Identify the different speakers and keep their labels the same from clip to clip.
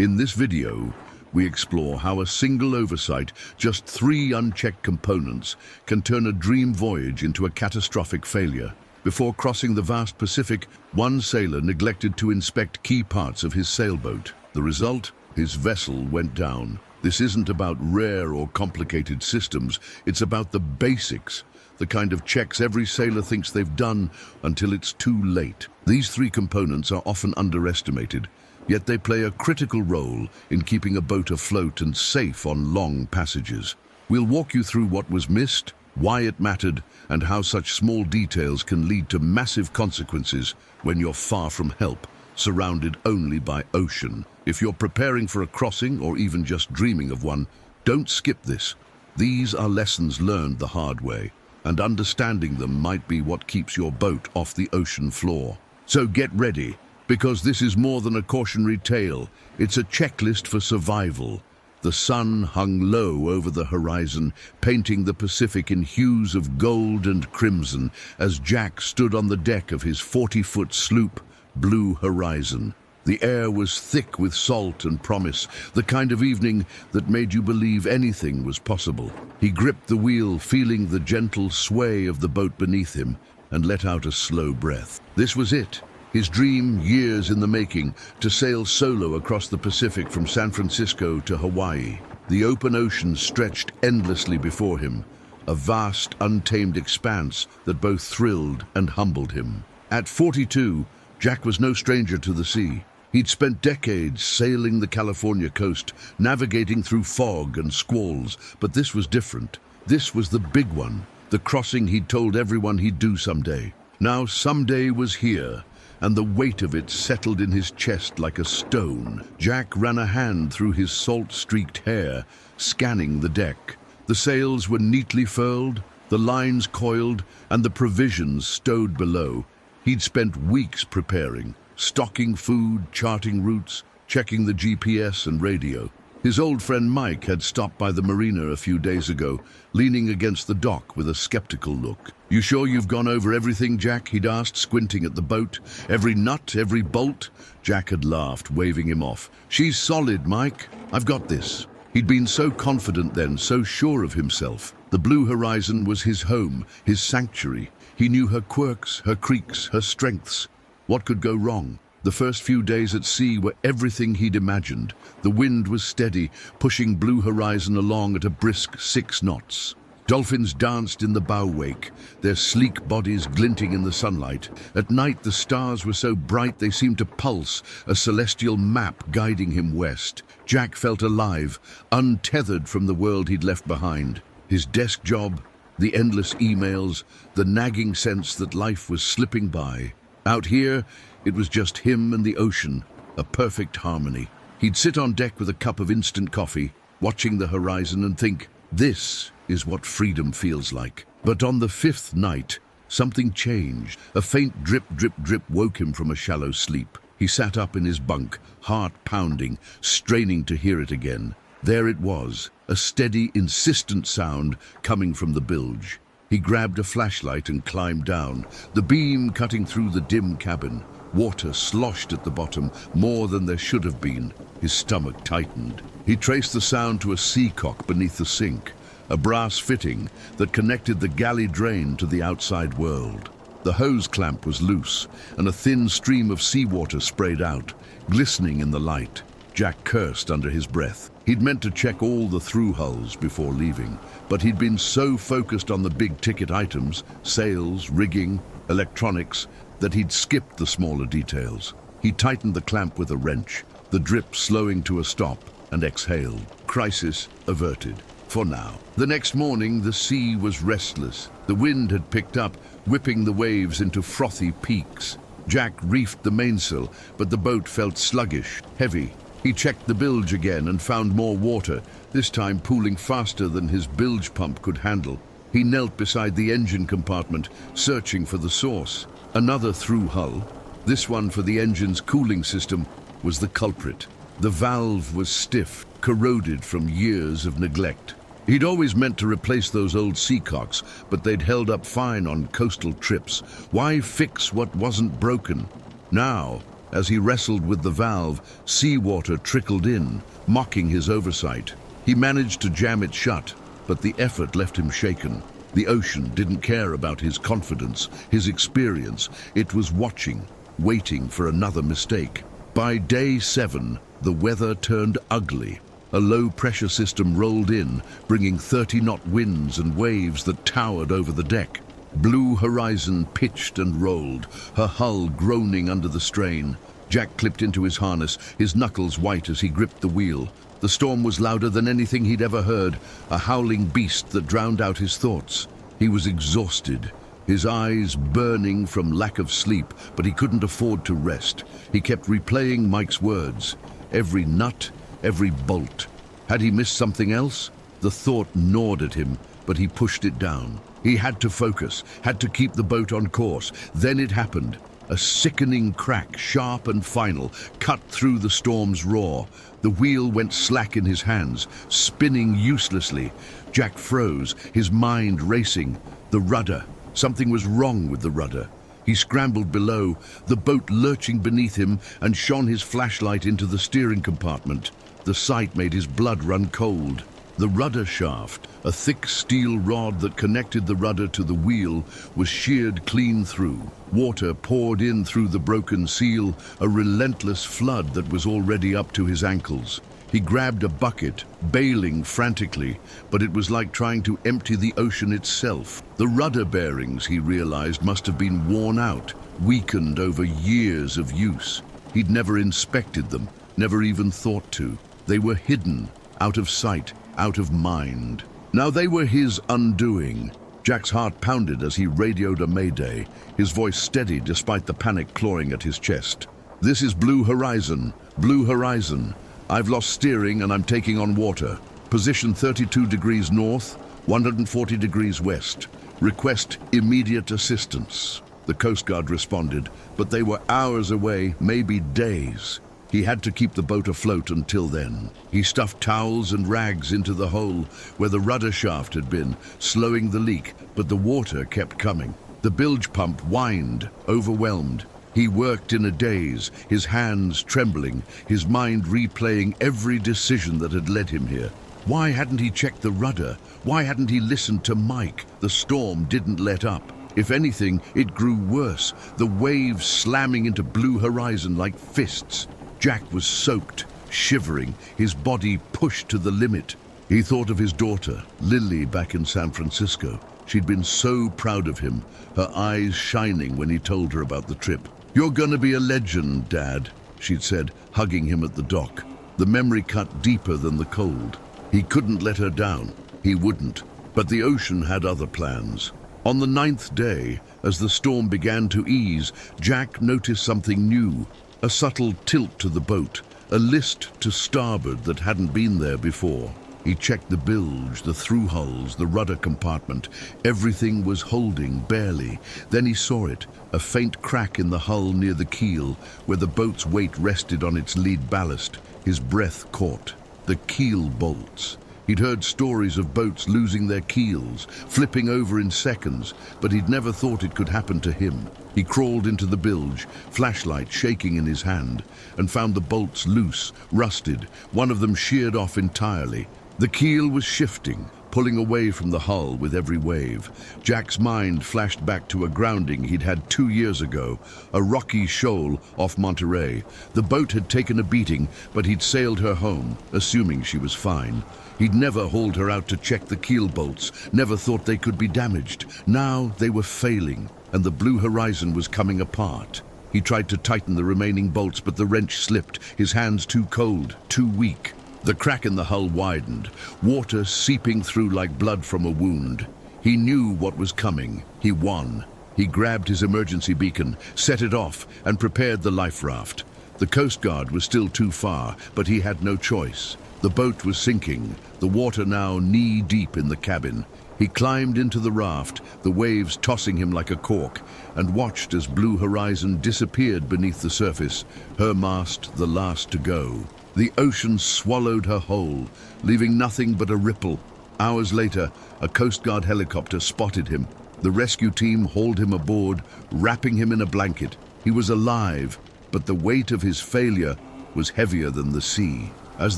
Speaker 1: In this video, we explore how a single oversight, just 3 unchecked components, can turn a dream voyage into a catastrophic failure. Before crossing the vast Pacific, one sailor neglected to inspect key parts of his sailboat. The result? His vessel went down. This isn't about rare or complicated systems, it's about the basics, the kind of checks every sailor thinks they've done until it's too late. These 3 components are often underestimated, yet they play a critical role in keeping a boat afloat and safe on long passages. We'll walk you through what was missed, why it mattered, and how such small details can lead to massive consequences when you're far from help, surrounded only by ocean. If you're preparing for a crossing or even just dreaming of one, don't skip this. These are lessons learned the hard way, and understanding them might be what keeps your boat off the ocean floor. So get ready, because this is more than a cautionary tale. It's a checklist for survival. The sun hung low over the horizon, painting the Pacific in hues of gold and crimson as Jack stood on the deck of his 40-foot sloop, Blue Horizon. The air was thick with salt and promise, the kind of evening that made you believe anything was possible. He gripped the wheel, feeling the gentle sway of the boat beneath him, and let out a slow breath. This was it. His dream, years in the making, to sail solo across the Pacific from San Francisco to Hawaii. The open ocean stretched endlessly before him, a vast, untamed expanse that both thrilled and humbled him. At 42, Jack was no stranger to the sea. He'd spent decades sailing the California coast, navigating through fog and squalls, but this was different. This was the big one, the crossing he'd told everyone he'd do someday. Now someday was here, and the weight of it settled in his chest like a stone. Jack ran a hand through his salt-streaked hair, scanning the deck. The sails were neatly furled, the lines coiled, and the provisions stowed below. He'd spent weeks preparing, stocking food, charting routes, checking the GPS and radio. His old friend Mike had stopped by the marina a few days ago, leaning against the dock with a skeptical look. "You sure you've gone over everything, Jack?" he'd asked, squinting at the boat. "Every nut, every bolt?" Jack had laughed, waving him off. "She's solid, Mike. I've got this." He'd been so confident then, so sure of himself. The Blue Horizon was his home, his sanctuary. He knew her quirks, her creaks, her strengths. What could go wrong? The first few days at sea were everything he'd imagined. The wind was steady, pushing Blue Horizon along at a brisk 6 knots. Dolphins danced in the bow wake, their sleek bodies glinting in the sunlight. At night, the stars were so bright they seemed to pulse, a celestial map guiding him west. Jack felt alive, untethered from the world he'd left behind. His desk job, the endless emails, the nagging sense that life was slipping by. Out here, it was just him and the ocean, a perfect harmony. He'd sit on deck with a cup of instant coffee, watching the horizon and think, this is what freedom feels like. But on the 5th night, something changed. A faint drip, drip, drip woke him from a shallow sleep. He sat up in his bunk, heart pounding, straining to hear it again. There it was, a steady, insistent sound coming from the bilge. He grabbed a flashlight and climbed down, the beam cutting through the dim cabin. Water sloshed at the bottom, more than there should have been. His stomach tightened. He traced the sound to a seacock beneath the sink, a brass fitting that connected the galley drain to the outside world. The hose clamp was loose, and a thin stream of seawater sprayed out, glistening in the light. Jack cursed under his breath. He'd meant to check all the through hulls before leaving, but he'd been so focused on the big-ticket items, sails, rigging, electronics, that he'd skipped the smaller details. He tightened the clamp with a wrench, the drip slowing to a stop, and exhaled. Crisis averted. For now. The next morning, the sea was restless. The wind had picked up, whipping the waves into frothy peaks. Jack reefed the mainsail, but the boat felt sluggish, heavy. He checked the bilge again and found more water, this time pooling faster than his bilge pump could handle. He knelt beside the engine compartment, searching for the source. Another through hull, this one for the engine's cooling system, was the culprit. The valve was stiff, corroded from years of neglect. He'd always meant to replace those old seacocks, but they'd held up fine on coastal trips. Why fix what wasn't broken? Now, As he wrestled with the valve, seawater trickled in, mocking his oversight. He managed to jam it shut, but the effort left him shaken. The ocean didn't care about his confidence, his experience. It was watching, waiting for another mistake. By day 7, the weather turned ugly. A low-pressure system rolled in, bringing 30-knot winds and waves that towered over the deck. Blue Horizon pitched and rolled, her hull groaning under the strain. Jack clipped into his harness, his knuckles white as he gripped the wheel. The storm was louder than anything he'd ever heard, a howling beast that drowned out his thoughts. He was exhausted, his eyes burning from lack of sleep, but he couldn't afford to rest. He kept replaying Mike's words, every nut, every bolt. Had he missed something else? The thought gnawed at him, but he pushed it down. He had to focus, had to keep the boat on course. Then it happened. A sickening crack, sharp and final, cut through the storm's roar. The wheel went slack in his hands, spinning uselessly. Jack froze, his mind racing. The rudder. Something was wrong with the rudder. He scrambled below, the boat lurching beneath him, and shone his flashlight into the steering compartment. The sight made his blood run cold. The rudder shaft, a thick steel rod that connected the rudder to the wheel, was sheared clean through. Water poured in through the broken seal, a relentless flood that was already up to his ankles. He grabbed a bucket, bailing frantically, but it was like trying to empty the ocean itself. The rudder bearings, he realized, must have been worn out, weakened over years of use. He'd never inspected them, never even thought to. They were hidden, out of sight, out of mind. Now they were his undoing. Jack's heart pounded as he radioed a mayday, his voice steady despite the panic clawing at his chest. "This is Blue Horizon. Blue Horizon. I've lost steering and I'm taking on water. Position 32 degrees north, 140 degrees west. Request immediate assistance." The Coast Guard responded, but they were hours away, maybe days. He had to keep the boat afloat until then. He stuffed towels and rags into the hole where the rudder shaft had been, slowing the leak, but the water kept coming. The bilge pump whined, overwhelmed. He worked in a daze, his hands trembling, his mind replaying every decision that had led him here. Why hadn't he checked the rudder? Why hadn't he listened to Mike? The storm didn't let up. If anything, it grew worse, the waves slamming into Blue Horizon like fists. Jack was soaked, shivering, his body pushed to the limit. He thought of his daughter, Lily, back in San Francisco. She'd been so proud of him, her eyes shining when he told her about the trip. "You're gonna be a legend, Dad," she'd said, hugging him at the dock. The memory cut deeper than the cold. He couldn't let her down. He wouldn't. But the ocean had other plans. On the 9th day, as the storm began to ease, Jack noticed something new. A subtle tilt to the boat, a list to starboard that hadn't been there before. He checked the bilge, the through hulls, the rudder compartment. Everything was holding, barely. Then he saw it, a faint crack in the hull near the keel, where the boat's weight rested on its lead ballast. His breath caught. The keel bolts. He'd heard stories of boats losing their keels, flipping over in seconds, but he'd never thought it could happen to him. He crawled into the bilge, flashlight shaking in his hand, and found the bolts loose, rusted, one of them sheared off entirely. The keel was shifting, pulling away from the hull with every wave. Jack's mind flashed back to a grounding he'd had 2 years ago, a rocky shoal off Monterey. The boat had taken a beating, but he'd sailed her home, assuming she was fine. He'd never hauled her out to check the keel bolts, never thought they could be damaged. Now they were failing, and the Blue Horizon was coming apart. He tried to tighten the remaining bolts, but the wrench slipped, his hands too cold, too weak. The crack in the hull widened, water seeping through like blood from a wound. He knew what was coming. He won. He grabbed his emergency beacon, set it off, and prepared the life raft. The Coast Guard was still too far, but he had no choice. The boat was sinking, the water now knee-deep in the cabin. He climbed into the raft, the waves tossing him like a cork, and watched as Blue Horizon disappeared beneath the surface, her mast the last to go. The ocean swallowed her whole, leaving nothing but a ripple. Hours later, a Coast Guard helicopter spotted him. The rescue team hauled him aboard, wrapping him in a blanket. He was alive, But the weight of his failure was heavier than the sea. As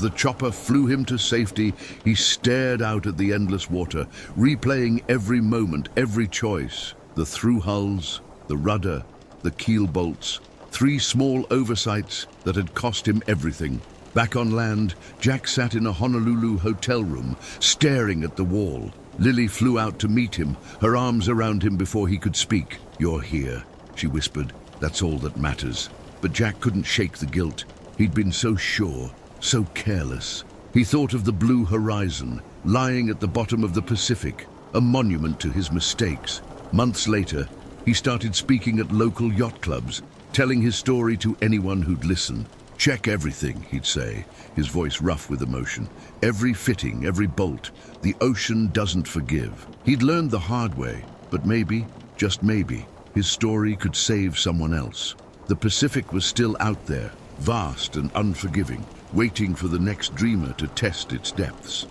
Speaker 1: the chopper flew him to safety, he stared out at the endless water, replaying every moment, every choice. The through hulls, the rudder, the keel bolts, 3 small oversights that had cost him everything. Back on land, Jack sat in a Honolulu hotel room, staring at the wall. Lily flew out to meet him, her arms around him before he could speak. "You're here," she whispered. "That's all that matters." But Jack couldn't shake the guilt. He'd been so sure, so careless. He thought of the blue horizon, lying at the bottom of the Pacific, a monument to his mistakes. Months later, he started speaking at local yacht clubs, telling his story to anyone who'd listen. "Check everything," he'd say, his voice rough with emotion. "Every fitting, every bolt. The ocean doesn't forgive." He'd learned the hard way, but maybe, just maybe, his story could save someone else. The Pacific was still out there, vast and unforgiving, waiting for the next dreamer to test its depths.